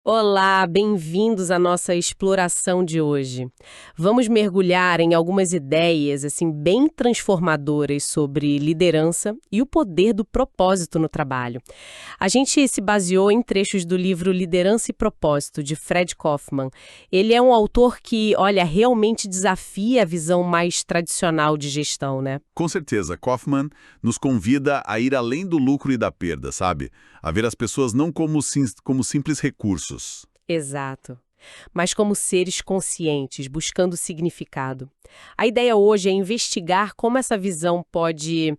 Olá, bem-vindos à nossa exploração de hoje. Vamos mergulhar em algumas ideias assim bem transformadoras sobre liderança e o poder do propósito no trabalho. A gente se baseou em trechos do livro Liderança e Propósito, de Fred Kaufman. Ele é um autor que, olha, realmente desafia a visão mais tradicional de gestão, né? Com certeza, Kaufman nos convida a ir além do lucro e da perda, sabe? A ver as pessoas não como simples recursos. Exato. Mas como seres conscientes, buscando significado. A ideia hoje é investigar como essa visão pode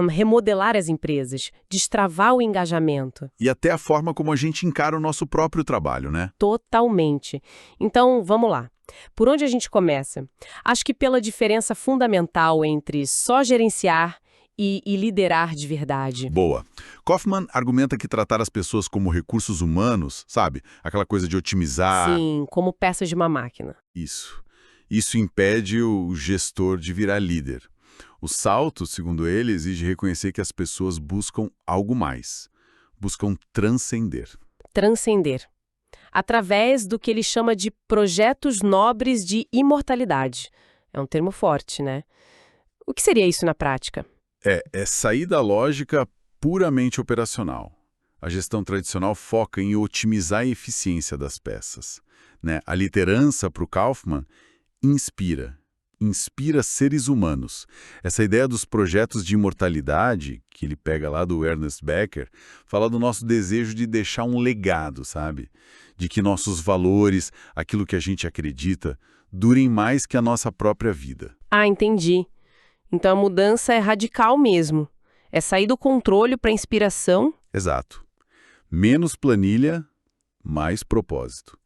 remodelar as empresas, destravar o engajamento. E até a forma como a gente encara o nosso próprio trabalho, né? Totalmente. Então, vamos lá. Por onde a gente começa? Acho que pela diferença fundamental entre só gerenciar e liderar de verdade. Boa. Kaufman argumenta que tratar as pessoas como recursos humanos, sabe? Aquela coisa de otimizar. Sim, como peças de uma máquina. Isso impede o gestor de virar líder. O salto, segundo ele, exige reconhecer que as pessoas buscam algo mais. Buscam transcender. Transcender. Através do que ele chama de projetos nobres de imortalidade. É um termo forte, né? O que seria isso na prática? É sair da lógica puramente operacional. A gestão tradicional foca em otimizar a eficiência das peças, né? A liderança, para o Kaufman, inspira seres humanos. Essa ideia dos projetos de imortalidade, que ele pega lá do Ernest Becker, fala do nosso desejo de deixar um legado, sabe? De que nossos valores, aquilo que a gente acredita, durem mais que a nossa própria vida. Ah, entendi. Então a mudança é radical mesmo. É sair do controle para a inspiração. Exato. Menos planilha, mais propósito.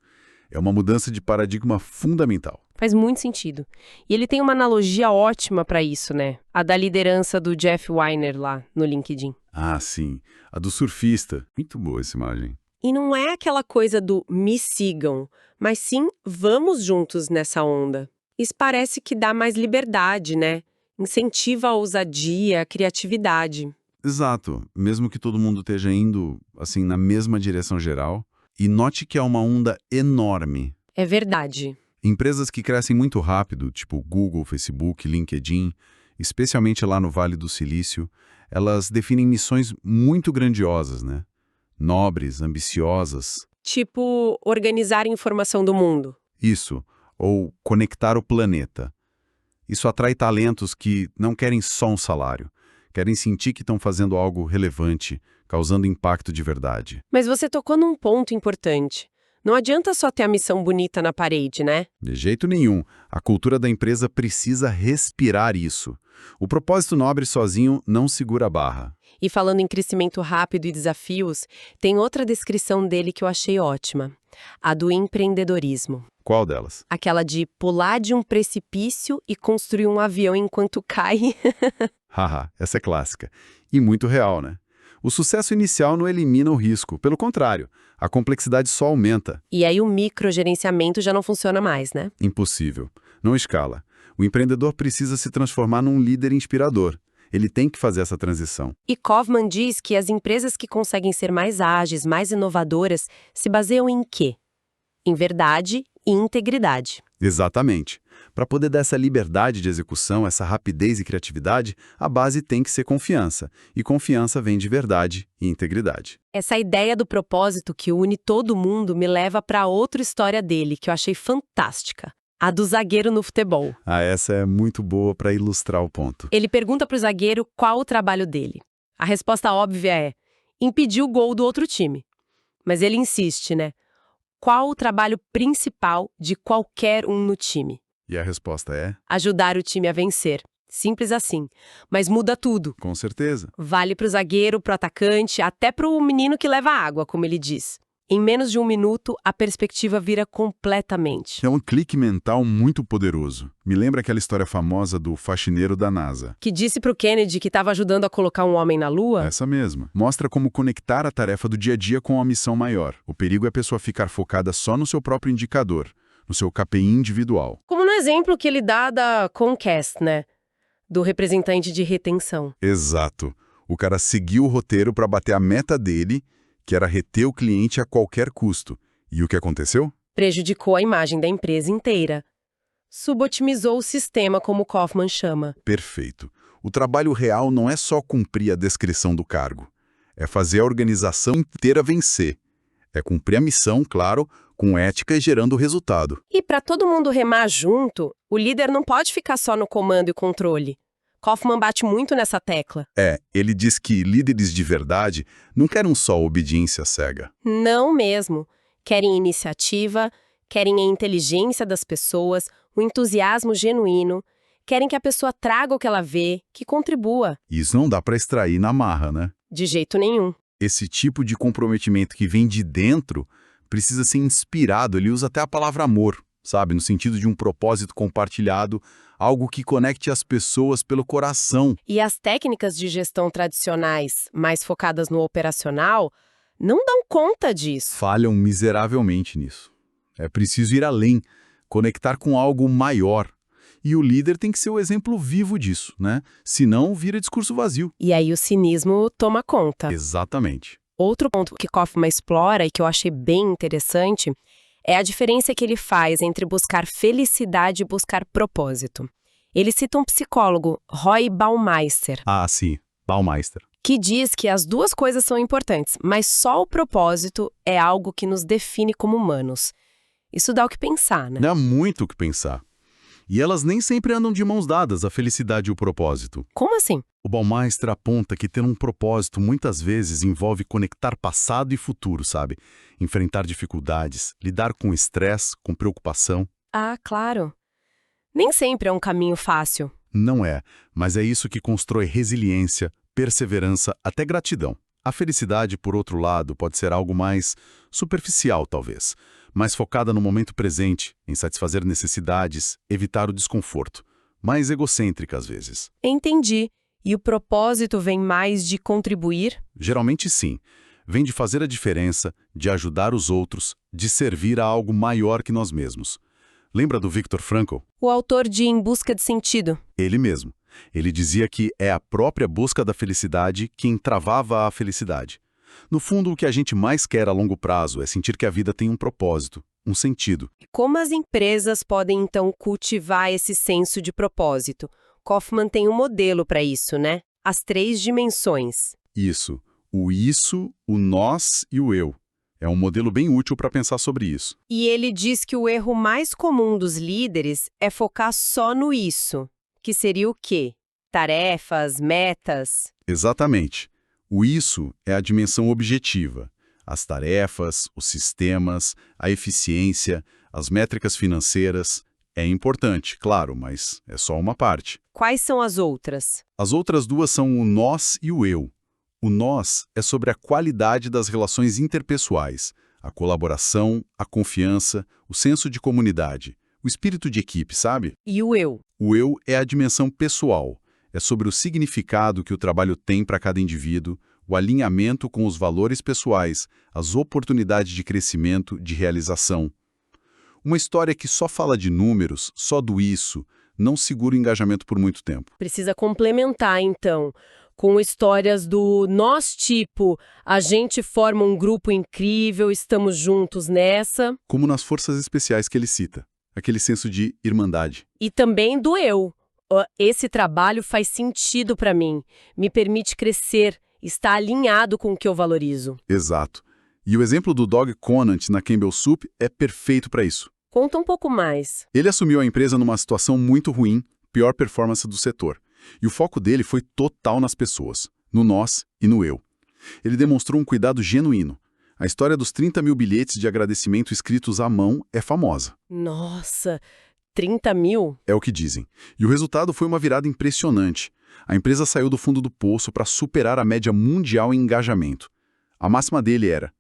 É uma mudança de paradigma fundamental. Faz muito sentido. E ele tem uma analogia ótima para isso, né? A da liderança do Jeff Weiner lá no LinkedIn. Ah, sim. A do surfista. Muito boa essa imagem. E não é aquela coisa do me sigam, mas sim vamos juntos nessa onda. Isso parece que dá mais liberdade, né? Incentiva a ousadia, a criatividade. Exato. Mesmo que todo mundo esteja indo, assim, na mesma direção geral. E note que é uma onda enorme. É verdade. Empresas que crescem muito rápido, tipo Google, Facebook, LinkedIn, especialmente lá no Vale do Silício, elas definem missões muito grandiosas, né? Nobres, ambiciosas. Tipo, organizar a informação do mundo. Isso. Ou conectar o planeta. Isso atrai talentos que não querem só um salário. Querem sentir que estão fazendo algo relevante, causando impacto de verdade. Mas você tocou num ponto importante. Não adianta só ter a missão bonita na parede, né? De jeito nenhum. A cultura da empresa precisa respirar isso. O propósito nobre sozinho não segura a barra. E falando em crescimento rápido e desafios, tem outra descrição dele que eu achei ótima. A do empreendedorismo. Qual delas? Aquela de pular de um precipício e construir um avião enquanto cai. Haha, essa é clássica. E muito real, né? O sucesso inicial não elimina o risco. Pelo contrário, a complexidade só aumenta. E aí o microgerenciamento já não funciona mais, né? Impossível. Não escala. O empreendedor precisa se transformar num líder inspirador. Ele tem que fazer essa transição. E Kaufman diz que as empresas que conseguem ser mais ágeis, mais inovadoras, se baseiam em quê? Em verdade e integridade. Exatamente. Para poder dar essa liberdade de execução, essa rapidez e criatividade, a base tem que ser confiança. E confiança vem de verdade e integridade. Essa ideia do propósito que une todo mundo me leva para outra história dele, que eu achei fantástica. A do zagueiro no futebol. Ah, essa é muito boa para ilustrar o ponto. Ele pergunta para o zagueiro qual o trabalho dele. A resposta óbvia é: impedir o gol do outro time. Mas ele insiste, né? Qual o trabalho principal de qualquer um no time? E a resposta é? Ajudar o time a vencer. Simples assim. Mas muda tudo. Com certeza. Vale para o zagueiro, para o atacante, até para o menino que leva água, como ele diz. Em menos de um minuto, a perspectiva vira completamente. É um clique mental muito poderoso. Me lembra aquela história famosa do faxineiro da NASA. Que disse para o Kennedy que estava ajudando a colocar um homem na Lua? Essa mesma. Mostra como conectar a tarefa do dia a dia com uma missão maior. O perigo é a pessoa ficar focada só no seu próprio indicador, no seu KPI individual. Como no exemplo que ele dá da Comcast, né? Do representante de retenção. Exato. O cara seguiu o roteiro para bater a meta dele, que era reter o cliente a qualquer custo. E o que aconteceu? Prejudicou a imagem da empresa inteira. Subotimizou o sistema, como Kaufman chama. Perfeito. O trabalho real não é só cumprir a descrição do cargo. É fazer a organização inteira vencer. É cumprir a missão, claro, com ética e gerando resultado. E para todo mundo remar junto, o líder não pode ficar só no comando e controle. Kaufman bate muito nessa tecla. Ele diz que líderes de verdade não querem só obediência cega. Não mesmo. Querem iniciativa, querem a inteligência das pessoas, o entusiasmo genuíno, querem que a pessoa traga o que ela vê, que contribua. Isso não dá para extrair na marra, né? De jeito nenhum. Esse tipo de comprometimento que vem de dentro precisa ser inspirado. Ele usa até a palavra amor, sabe? No sentido de um propósito compartilhado, algo que conecte as pessoas pelo coração. E as técnicas de gestão tradicionais, mais focadas no operacional, não dão conta disso. Falham miseravelmente nisso. É preciso ir além, conectar com algo maior. E o líder tem que ser o exemplo vivo disso, né? Senão vira discurso vazio. E aí o cinismo toma conta. Exatamente. Outro ponto que Kaufman explora e que eu achei bem interessante é a diferença que ele faz entre buscar felicidade e buscar propósito. Ele cita um psicólogo, Roy Baumeister, Ah, sim. Baumeister. que diz que as duas coisas são importantes, mas só o propósito é algo que nos define como humanos. Isso dá o que pensar, né? Dá muito o que pensar. E elas nem sempre andam de mãos dadas, a felicidade e o propósito. Como assim? O Baumeister aponta que ter um propósito muitas vezes envolve conectar passado e futuro, sabe? Enfrentar dificuldades, lidar com estresse, com preocupação. Ah, claro. Nem sempre é um caminho fácil. Não é, mas é isso que constrói resiliência, perseverança, até gratidão. A felicidade, por outro lado, pode ser algo mais superficial, talvez, mais focada no momento presente, em satisfazer necessidades, evitar o desconforto, mais egocêntrica às vezes. Entendi. E o propósito vem mais de contribuir? Geralmente sim, vem de fazer a diferença, de ajudar os outros, de servir a algo maior que nós mesmos. Lembra do Viktor Frankl? O autor de Em Busca de Sentido. Ele mesmo. Ele dizia que é a própria busca da felicidade que entravava a felicidade. No fundo, o que a gente mais quer a longo prazo é sentir que a vida tem um propósito, um sentido. Como as empresas podem, então, cultivar esse senso de propósito? Kaufman tem um modelo para isso, né? As 3 dimensões. Isso, o nós e o eu. É um modelo bem útil para pensar sobre isso. E ele diz que o erro mais comum dos líderes é focar só no isso, que seria o quê? Tarefas, metas. Exatamente. O isso é a dimensão objetiva. As tarefas, os sistemas, a eficiência, as métricas financeiras. É importante, claro, mas é só uma parte. Quais são as outras? As outras duas são o nós e o eu. O nós é sobre a qualidade das relações interpessoais, a colaboração, a confiança, o senso de comunidade, o espírito de equipe, sabe? E o eu? O eu é a dimensão pessoal, é sobre o significado que o trabalho tem para cada indivíduo, o alinhamento com os valores pessoais, as oportunidades de crescimento, de realização. Uma história que só fala de números, só do isso, não segura o engajamento por muito tempo. Precisa complementar, então, com histórias do nós tipo, a gente forma um grupo incrível, estamos juntos nessa. Como nas forças especiais que ele cita, aquele senso de irmandade. E também do eu. Esse trabalho faz sentido para mim, me permite crescer, está alinhado com o que eu valorizo. Exato. E o exemplo do Doug Conant na Campbell Soup é perfeito para isso. Conta um pouco mais. Ele assumiu a empresa numa situação muito ruim, pior performance do setor. E o foco dele foi total nas pessoas, no nós e no eu. Ele demonstrou um cuidado genuíno. A história dos 30 mil bilhetes de agradecimento escritos à mão é famosa. Nossa, 30 mil? É o que dizem. E o resultado foi uma virada impressionante. A empresa saiu do fundo do poço para superar a média mundial em engajamento. A máxima dele era: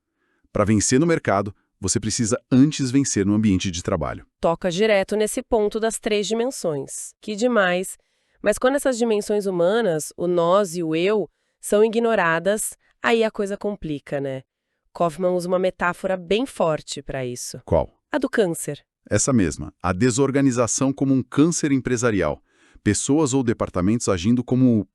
para vencer no mercado, você precisa antes vencer no ambiente de trabalho. Toca direto nesse ponto das 3 dimensões. Que demais! Mas quando essas dimensões humanas, o nós e o eu, são ignoradas, aí a coisa complica, né? Kaufman usa uma metáfora bem forte para isso. Qual? A do câncer. Essa mesma, a desorganização como um câncer empresarial. Pessoas ou departamentos agindo como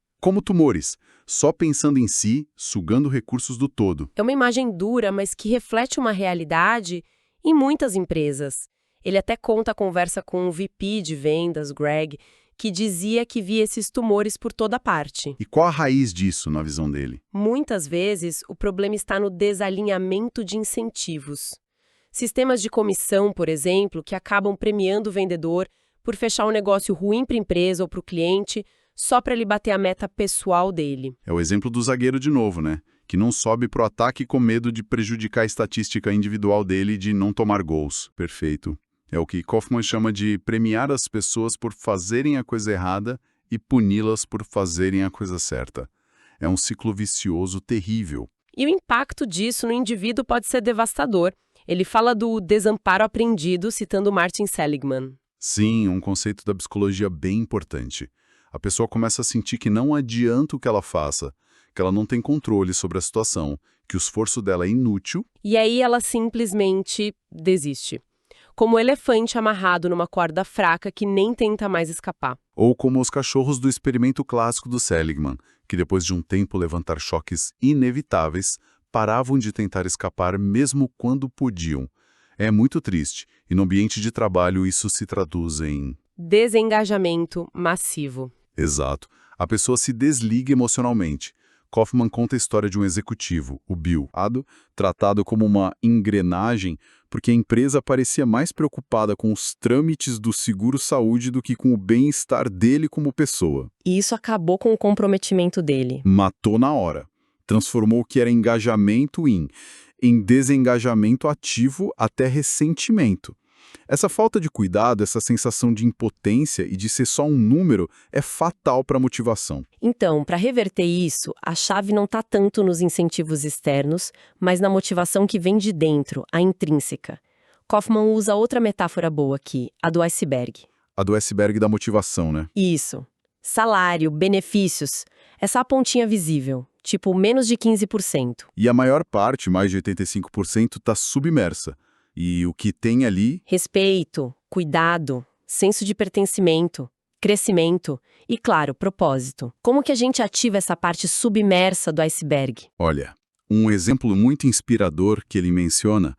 tumores, só pensando em si, sugando recursos do todo. É uma imagem dura, mas que reflete uma realidade Em muitas empresas. Ele até conta a conversa com o VP de vendas, Greg, que dizia que via esses tumores por toda parte. E qual a raiz disso na visão dele? Muitas vezes, o problema está no desalinhamento de incentivos. Sistemas de comissão, por exemplo, que acabam premiando o vendedor por fechar um negócio ruim para a empresa ou para o cliente, só para ele bater a meta pessoal dele. É o exemplo do zagueiro de novo, né? Que não sobe pro ataque com medo de prejudicar a estatística individual dele de não tomar gols. Perfeito. É o que Kaufman chama de premiar as pessoas por fazerem a coisa errada e puni-las por fazerem a coisa certa. É um ciclo vicioso terrível. E o impacto disso no indivíduo pode ser devastador. Ele fala do desamparo aprendido, citando Martin Seligman. Sim, um conceito da psicologia bem importante. A pessoa começa a sentir que não adianta o que ela faça, que ela não tem controle sobre a situação, que o esforço dela é inútil. E aí ela simplesmente desiste. Como o elefante amarrado numa corda fraca que nem tenta mais escapar. Ou como os cachorros do experimento clássico do Seligman, que depois de um tempo levantar choques inevitáveis, paravam de tentar escapar mesmo quando podiam. É muito triste, e no ambiente de trabalho isso se traduz em desengajamento massivo. Exato. A pessoa se desliga emocionalmente. Kaufman conta a história de um executivo, o Bill, tratado como uma engrenagem porque a empresa parecia mais preocupada com os trâmites do seguro-saúde do que com o bem-estar dele como pessoa. E isso acabou com o comprometimento dele. Matou na hora. Transformou o que era engajamento em desengajamento ativo até ressentimento. Essa falta de cuidado, essa sensação de impotência e de ser só um número é fatal para a motivação. Então, para reverter isso, a chave não está tanto nos incentivos externos, mas na motivação que vem de dentro, a intrínseca. Kaufman usa outra metáfora boa aqui, a do iceberg. A do iceberg da motivação, né? Isso. Salário, benefícios, essa pontinha visível, tipo menos de 15%. E a maior parte, mais de 85%, está submersa. E o que tem ali? Respeito, cuidado, senso de pertencimento, crescimento e, claro, propósito. Como que a gente ativa essa parte submersa do iceberg? Olha, um exemplo muito inspirador que ele menciona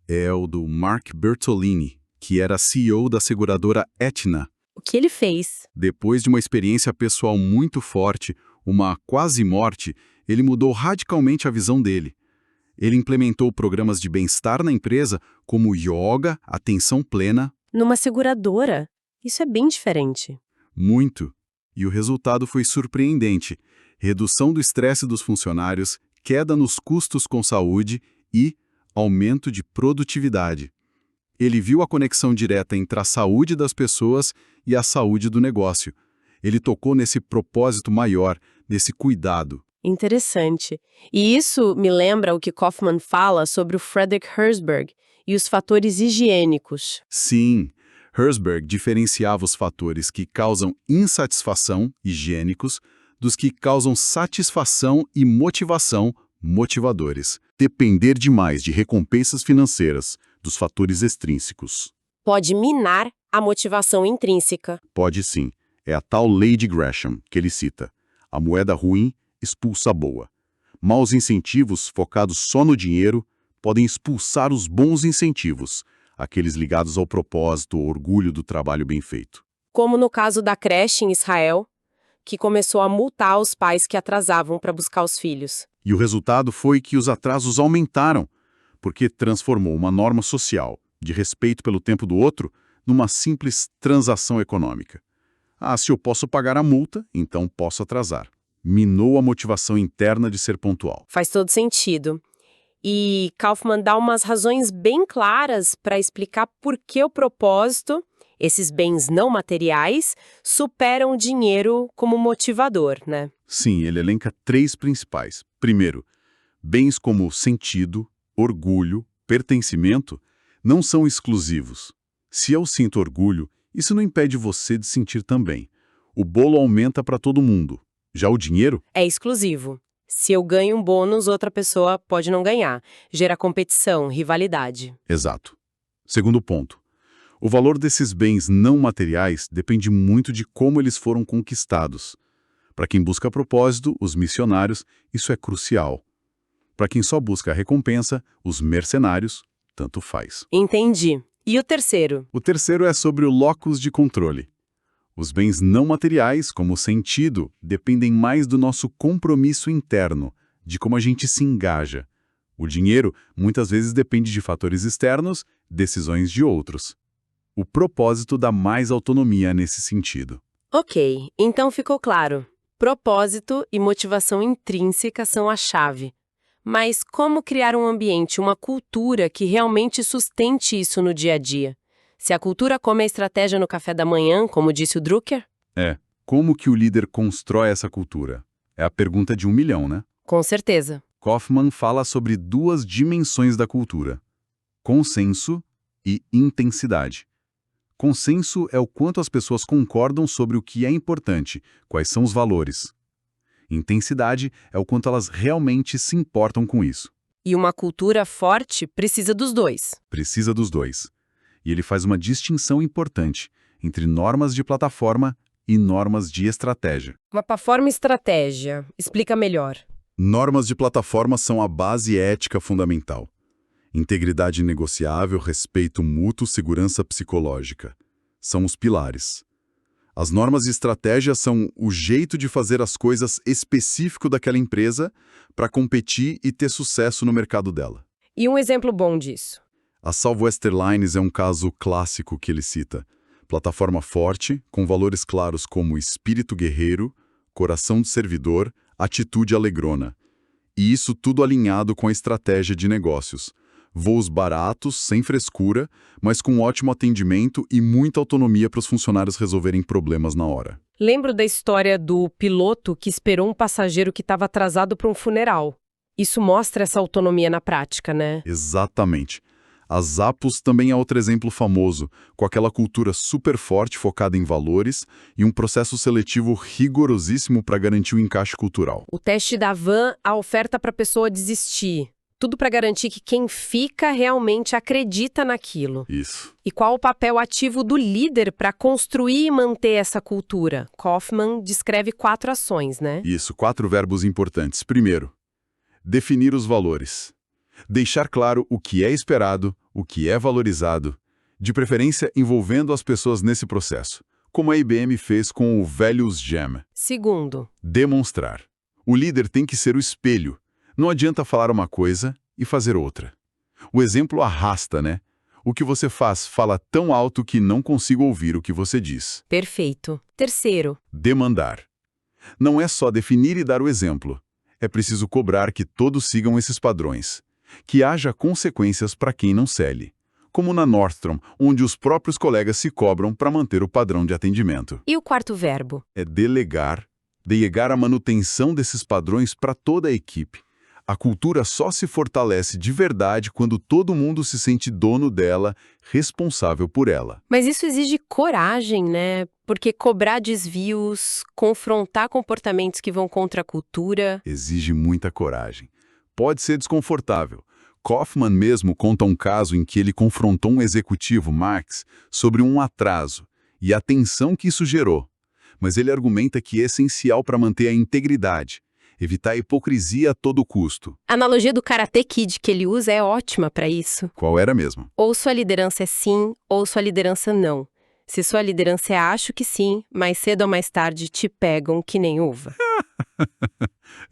é o do Mark Bertolini, que era CEO da seguradora Aetna. O que ele fez? Depois de uma experiência pessoal muito forte, uma quase morte, ele mudou radicalmente a visão dele. Ele implementou programas de bem-estar na empresa, como yoga, atenção plena. Numa seguradora? Isso é bem diferente. Muito. E o resultado foi surpreendente. Redução do estresse dos funcionários, queda nos custos com saúde e aumento de produtividade. Ele viu a conexão direta entre a saúde das pessoas e a saúde do negócio. Ele tocou nesse propósito maior, nesse cuidado. Interessante. E isso me lembra o que Kaufman fala sobre o Frederick Herzberg e os fatores higiênicos. Sim, Herzberg diferenciava os fatores que causam insatisfação, higiênicos, dos que causam satisfação e motivação, motivadores. Depender demais de recompensas financeiras, dos fatores extrínsecos. Pode minar a motivação intrínseca. Pode sim. É a tal lei de Gresham que ele cita. A moeda ruim expulsa a boa. Maus incentivos focados só no dinheiro podem expulsar os bons incentivos, aqueles ligados ao propósito ou orgulho do trabalho bem feito. Como no caso da creche em Israel, que começou a multar os pais que atrasavam para buscar os filhos. E o resultado foi que os atrasos aumentaram, porque transformou uma norma social, de respeito pelo tempo do outro, numa simples transação econômica. Ah, se eu posso pagar a multa, então posso atrasar. Minou a motivação interna de ser pontual. Faz todo sentido. E Kaufman dá umas razões bem claras para explicar por que o propósito, esses bens não materiais, superam o dinheiro como motivador, né? Sim, ele elenca 3 principais. Primeiro, bens como sentido, orgulho, pertencimento não são exclusivos. Se eu sinto orgulho, isso não impede você de sentir também. O bolo aumenta para todo mundo. Já o dinheiro? É exclusivo. Se eu ganho um bônus, outra pessoa pode não ganhar. Gera competição, rivalidade. Exato. Segundo ponto. O valor desses bens não materiais depende muito de como eles foram conquistados. Para quem busca propósito, os missionários, isso é crucial. Para quem só busca a recompensa, os mercenários, tanto faz. Entendi. E o terceiro? O terceiro é sobre o locus de controle. Os bens não materiais, como o sentido, dependem mais do nosso compromisso interno, de como a gente se engaja. O dinheiro muitas vezes depende de fatores externos, decisões de outros. O propósito dá mais autonomia nesse sentido. Ok, então ficou claro. Propósito e motivação intrínseca são a chave. Mas como criar um ambiente, uma cultura que realmente sustente isso no dia a dia? Se a cultura come a estratégia no café da manhã, como disse o Drucker? Como que o líder constrói essa cultura? É a pergunta de 1 milhão, né? Com certeza. Kaufman fala sobre 2 dimensões da cultura: consenso e intensidade. Consenso é o quanto as pessoas concordam sobre o que é importante, quais são os valores. Intensidade é o quanto elas realmente se importam com isso. E uma cultura forte precisa dos dois. Precisa dos dois. E ele faz uma distinção importante entre normas de plataforma e normas de estratégia. Uma plataforma e estratégia. Explica melhor. Normas de plataforma são a base ética fundamental. Integridade inegociável, respeito mútuo, segurança psicológica. São os pilares. As normas de estratégia são o jeito de fazer as coisas específico daquela empresa para competir e ter sucesso no mercado dela. E um exemplo bom disso? A Southwestern Airlines é um caso clássico que ele cita. Plataforma forte, com valores claros como espírito guerreiro, coração de servidor, atitude alegrona. E isso tudo alinhado com a estratégia de negócios. Voos baratos, sem frescura, mas com ótimo atendimento e muita autonomia para os funcionários resolverem problemas na hora. Lembro da história do piloto que esperou um passageiro que estava atrasado para um funeral. Isso mostra essa autonomia na prática, né? Exatamente. A Zappos também é outro exemplo famoso, com aquela cultura super forte focada em valores e um processo seletivo rigorosíssimo para garantir o encaixe cultural. O teste da van, a oferta para a pessoa desistir. Tudo para garantir que quem fica realmente acredita naquilo. Isso. E qual o papel ativo do líder para construir e manter essa cultura? Kaufman descreve 4 ações, né? Isso, 4 verbos importantes. Primeiro, definir os valores. Deixar claro o que é esperado, o que é valorizado, de preferência envolvendo as pessoas nesse processo, como a IBM fez com o Values Jam. Segundo, Demonstrar. O líder tem que ser o espelho. Não adianta falar uma coisa e fazer outra. O exemplo arrasta, né? O que você faz fala tão alto que não consigo ouvir o que você diz. perfeito. Terceiro, Demandar. Não é só definir e dar o exemplo. É preciso cobrar que todos sigam esses padrões. Que haja consequências para quem não segue. Como na Nordstrom, onde os próprios colegas se cobram para manter o padrão de atendimento. e o quarto verbo? É delegar a manutenção desses padrões para toda a equipe. A cultura só se fortalece de verdade quando todo mundo se sente dono dela, responsável por ela. Mas isso exige coragem, né? Porque cobrar desvios, confrontar comportamentos que vão contra a cultura. Exige muita coragem. Pode ser desconfortável. Kaufman mesmo conta um caso em que ele confrontou um executivo, Marx, sobre um atraso e a tensão que isso gerou. Mas ele argumenta que é essencial para manter a integridade, evitar a hipocrisia a todo custo. A analogia do Karate Kid que ele usa é ótima para isso. Qual era mesmo? Ou sua liderança é sim, ou sua liderança não. Se sua liderança é acho que sim, mais cedo ou mais tarde te pegam que nem uva.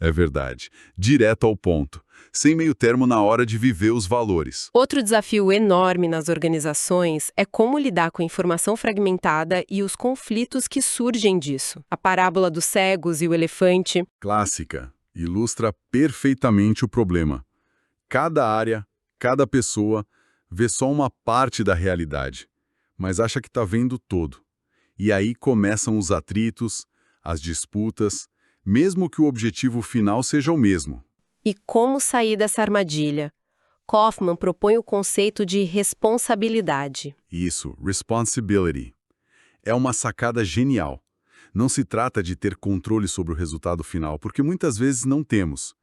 É verdade. Direto ao ponto. Sem meio termo na hora de viver os valores. Outro desafio enorme nas organizações é como lidar com a informação fragmentada e os conflitos que surgem disso. A parábola dos cegos e o elefante. Clássica. Ilustra perfeitamente o problema. Cada área, cada pessoa, vê só uma parte da realidade, mas acha que está vendo todo. E aí começam os atritos, as disputas, mesmo que o objetivo final seja o mesmo. E como sair dessa armadilha? Kaufman propõe o conceito de responsabilidade. Isso, responsibility. É uma sacada genial. Não se trata de ter controle sobre o resultado final, porque muitas vezes não temos.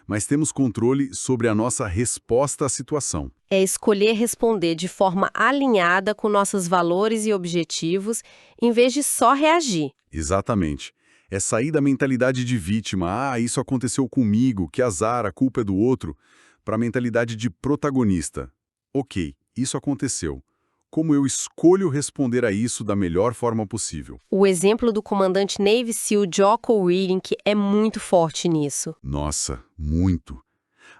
Mas temos controle sobre a nossa resposta à situação. É escolher responder de forma alinhada com nossos valores e objetivos, em vez de só reagir. Exatamente. É sair da mentalidade de vítima, isso aconteceu comigo, que azar, a culpa é do outro, para a mentalidade de protagonista. Ok, isso aconteceu. Como eu escolho responder a isso da melhor forma possível? O exemplo do comandante Navy SEAL Jocko Willink é muito forte nisso. Nossa, muito.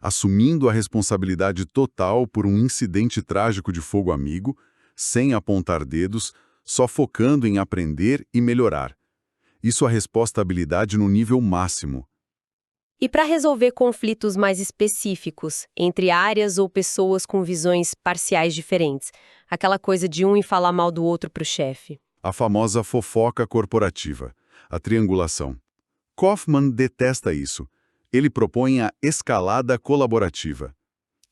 Assumindo a responsabilidade total por um incidente trágico de fogo amigo, sem apontar dedos, só focando em aprender e melhorar. Isso a resposta à habilidade no nível máximo. E para resolver conflitos mais específicos, entre áreas ou pessoas com visões parciais diferentes, aquela coisa de um ir falar mal do outro para o chefe. A famosa fofoca corporativa, a triangulação. Kaufman detesta isso. Ele propõe a escalada colaborativa.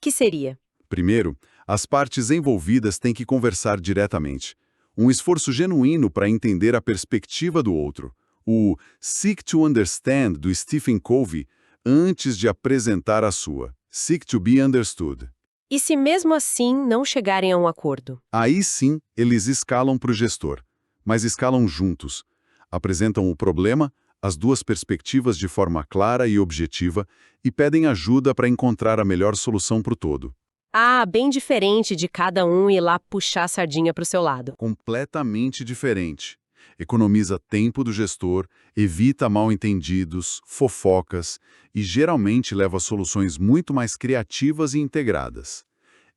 Que seria? Primeiro, as partes envolvidas têm que conversar diretamente. Um esforço genuíno para entender a perspectiva do outro. O Seek to Understand do Stephen Covey, antes de apresentar a sua. Seek to be understood. E se mesmo assim não chegarem a um acordo? Aí sim, eles escalam para o gestor. Mas escalam juntos. Apresentam o problema, as duas perspectivas de forma clara e objetiva e pedem ajuda para encontrar a melhor solução para o todo. Ah, bem diferente de cada um ir lá puxar a sardinha para o seu lado. Completamente diferente. Economiza tempo do gestor, evita mal-entendidos, fofocas e geralmente leva a soluções muito mais criativas e integradas.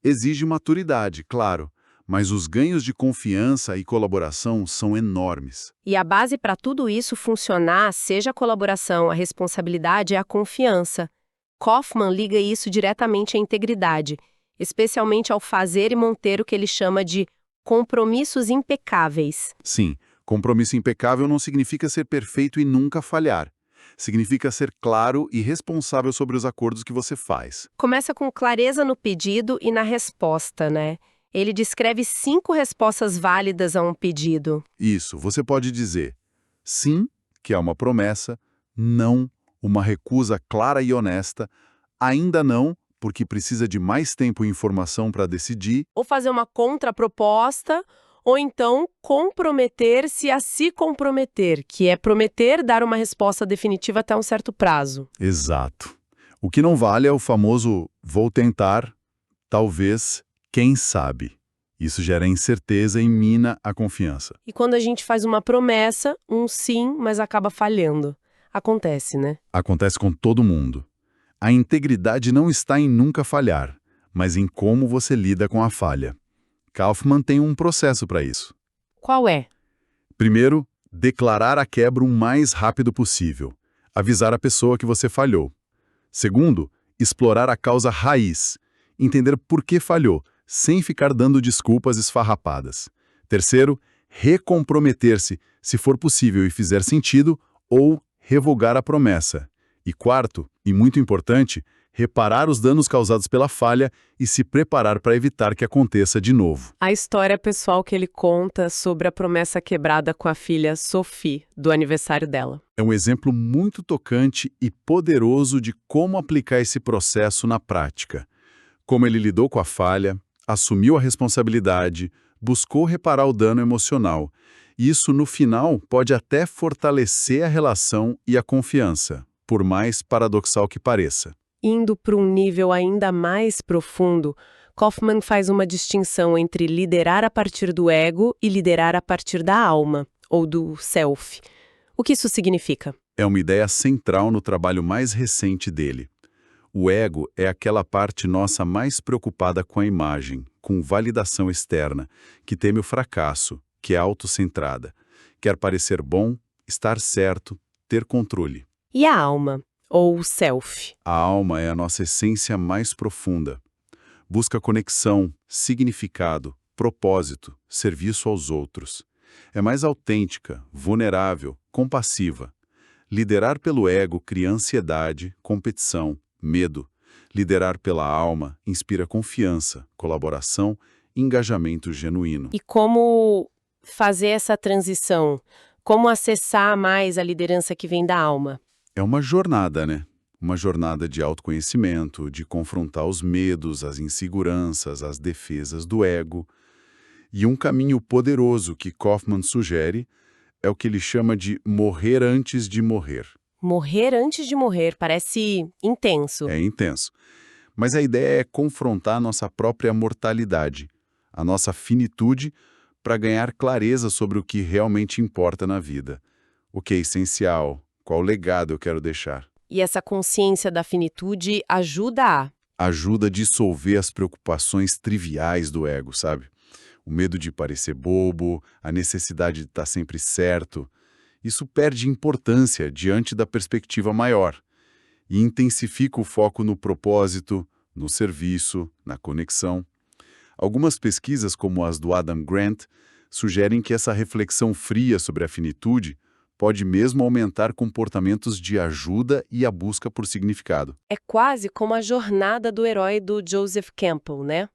Exige maturidade, claro, mas os ganhos de confiança e colaboração são enormes. E a base para tudo isso funcionar, seja a colaboração, a responsabilidade, é a confiança. Kaufman liga isso diretamente à integridade, especialmente ao fazer e manter o que ele chama de compromissos impecáveis. Sim, compromisso impecável não significa ser perfeito e nunca falhar. Significa ser claro e responsável sobre os acordos que você faz. Começa com clareza no pedido e na resposta, né? Ele descreve 5 respostas válidas a um pedido. Isso, você pode dizer sim, que é uma promessa, não, uma recusa clara e honesta, ainda não, porque precisa de mais tempo e informação para decidir. Ou fazer uma contraproposta, ou então comprometer-se a se comprometer, que é prometer dar uma resposta definitiva até um certo prazo. Exato. O que não vale é o famoso vou tentar, talvez, quem sabe. Isso gera incerteza e mina a confiança. E quando a gente faz uma promessa, um sim, mas acaba falhando. Acontece, né? Acontece com todo mundo. A integridade não está em nunca falhar, mas em como você lida com a falha. Kaufman tem um processo para isso. Qual é? Primeiro, declarar a quebra o mais rápido possível. Avisar a pessoa que você falhou. Segundo, explorar a causa raiz. Entender por que falhou, sem ficar dando desculpas esfarrapadas. Terceiro, recomprometer-se, se for possível e fizer sentido, ou revogar a promessa. E quarto, e muito importante, reparar os danos causados pela falha e se preparar para evitar que aconteça de novo. A história pessoal que ele conta sobre a promessa quebrada com a filha Sophie, do aniversário dela. É um exemplo muito tocante e poderoso de como aplicar esse processo na prática. Como ele lidou com a falha, assumiu a responsabilidade, buscou reparar o dano emocional. Isso, no final, pode até fortalecer a relação e a confiança, por mais paradoxal que pareça. Indo para um nível ainda mais profundo, Kaufman faz uma distinção entre liderar a partir do ego e liderar a partir da alma, ou do self. O que isso significa? É uma ideia central no trabalho mais recente dele. O ego é aquela parte nossa mais preocupada com a imagem, com validação externa, que teme o fracasso, que é autocentrada. Quer parecer bom, estar certo, ter controle. E a alma, ou self? A alma é a nossa essência mais profunda. Busca conexão, significado, propósito, serviço aos outros. É mais autêntica, vulnerável, compassiva. Liderar pelo ego cria ansiedade, competição, medo. Liderar pela alma inspira confiança, colaboração, engajamento genuíno. E como fazer essa transição? Como acessar mais a liderança que vem da alma? É uma jornada, né? Uma jornada de autoconhecimento, de confrontar os medos, as inseguranças, as defesas do ego. E um caminho poderoso que Kaufman sugere é o que ele chama de morrer antes de morrer. Morrer antes de morrer parece intenso. É intenso. Mas a ideia é confrontar nossa própria mortalidade, a nossa finitude, para ganhar clareza sobre o que realmente importa na vida. O que é essencial, qual legado eu quero deixar. E essa consciência da finitude ajuda a... Ajuda a dissolver as preocupações triviais do ego, sabe? O medo de parecer bobo, a necessidade de estar sempre certo. Isso perde importância diante da perspectiva maior e intensifica o foco no propósito, no serviço, na conexão. Algumas pesquisas, como as do Adam Grant, sugerem que essa reflexão fria sobre a finitude pode mesmo aumentar comportamentos de ajuda e a busca por significado. É quase como a jornada do herói do Joseph Campbell, né?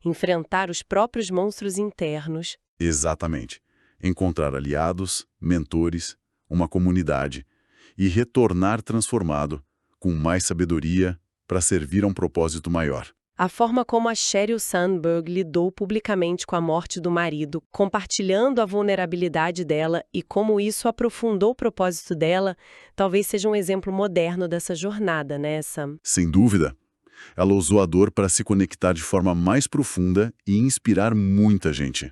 Enfrentar os próprios monstros internos. Exatamente. Encontrar aliados, mentores, uma comunidade e retornar transformado, com mais sabedoria, para servir a um propósito maior. A forma como a Sheryl Sandberg lidou publicamente com a morte do marido, compartilhando a vulnerabilidade dela e como isso aprofundou o propósito dela, talvez seja um exemplo moderno dessa jornada, né, Sam? Sem dúvida, ela usou a dor para se conectar de forma mais profunda e inspirar muita gente.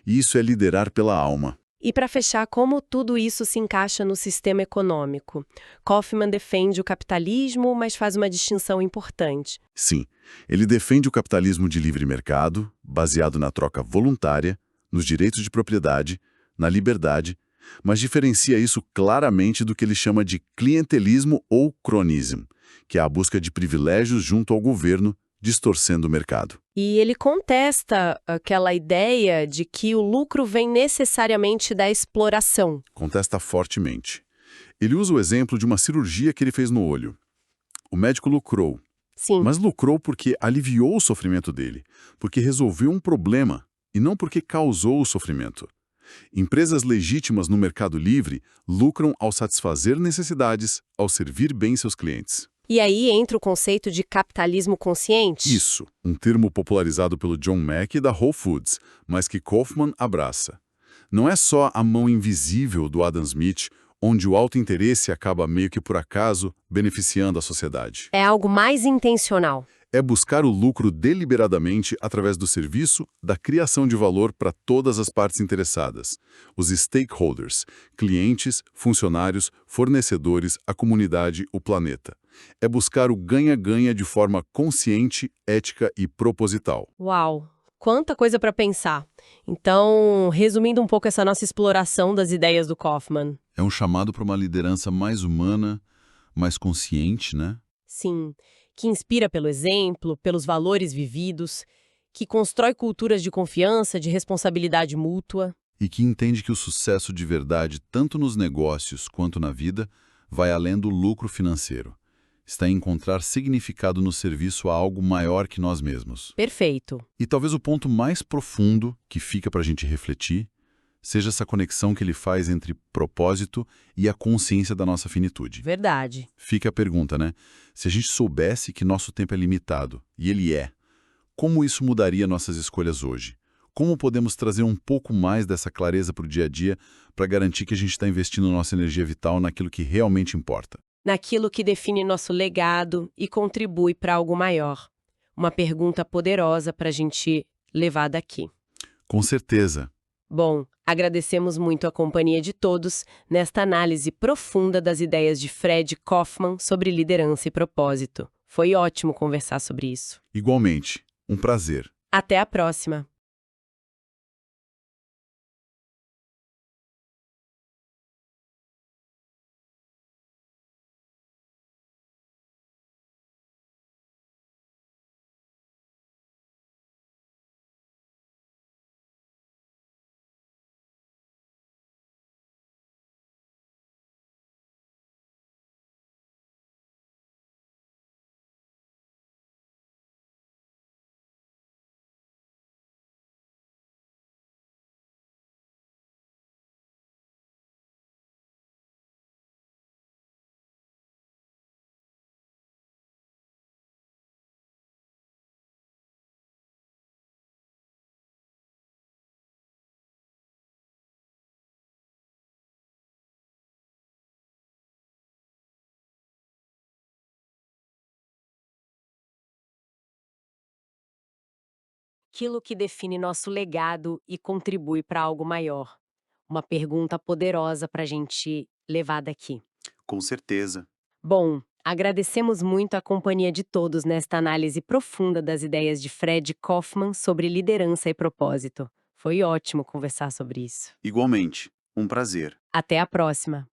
E isso é liderar pela alma. E para fechar, como tudo isso se encaixa no sistema econômico? Kaufman defende o capitalismo, mas faz uma distinção importante. Sim, ele defende o capitalismo de livre mercado, baseado na troca voluntária, nos direitos de propriedade, na liberdade, mas diferencia isso claramente do que ele chama de clientelismo ou cronismo, que é a busca de privilégios junto ao governo, distorcendo o mercado. E ele contesta aquela ideia de que o lucro vem necessariamente da exploração. Contesta fortemente. Ele usa o exemplo de uma cirurgia que ele fez no olho. O médico lucrou, Sim. mas lucrou porque aliviou o sofrimento dele, porque resolveu um problema e não porque causou o sofrimento. Empresas legítimas no mercado livre lucram ao satisfazer necessidades, ao servir bem seus clientes. E aí entra o conceito de capitalismo consciente? Isso, um termo popularizado pelo John Mackey da Whole Foods, mas que Kaufman abraça. Não é só a mão invisível do Adam Smith, onde o alto interesse acaba meio que por acaso beneficiando a sociedade. É algo mais intencional. É buscar o lucro deliberadamente através do serviço, da criação de valor para todas as partes interessadas. Os stakeholders, clientes, funcionários, fornecedores, a comunidade, o planeta. É buscar o ganha-ganha de forma consciente, ética e proposital. Uau! Quanta coisa para pensar. Então, resumindo um pouco essa nossa exploração das ideias do Kaufman. É um chamado para uma liderança mais humana, mais consciente, né? Sim, que inspira pelo exemplo, pelos valores vividos, que constrói culturas de confiança, de responsabilidade mútua. E que entende que o sucesso de verdade, tanto nos negócios quanto na vida, vai além do lucro financeiro. Está em encontrar significado no serviço a algo maior que nós mesmos. Perfeito. E talvez o ponto mais profundo que fica para a gente refletir seja essa conexão que ele faz entre propósito e a consciência da nossa finitude. Verdade. Fica a pergunta, né? Se a gente soubesse que nosso tempo é limitado, e ele é, como isso mudaria nossas escolhas hoje? Como podemos trazer um pouco mais dessa clareza para o dia a dia para garantir que a gente está investindo nossa energia vital naquilo que realmente importa? Naquilo que define nosso legado e contribui para algo maior. Uma pergunta poderosa para a gente levar daqui. Com certeza. Bom, agradecemos muito a companhia de todos nesta análise profunda das ideias de Fred Kaufman sobre liderança e propósito. Foi ótimo conversar sobre isso. Igualmente, um prazer. Até a próxima! aquilo que define nosso legado e contribui para algo maior? Uma pergunta poderosa para a gente levar daqui. Com certeza. Bom, agradecemos muito a companhia de todos nesta análise profunda das ideias de Fred Kaufman sobre liderança e propósito. Foi ótimo conversar sobre isso. Igualmente, um prazer. Até a próxima!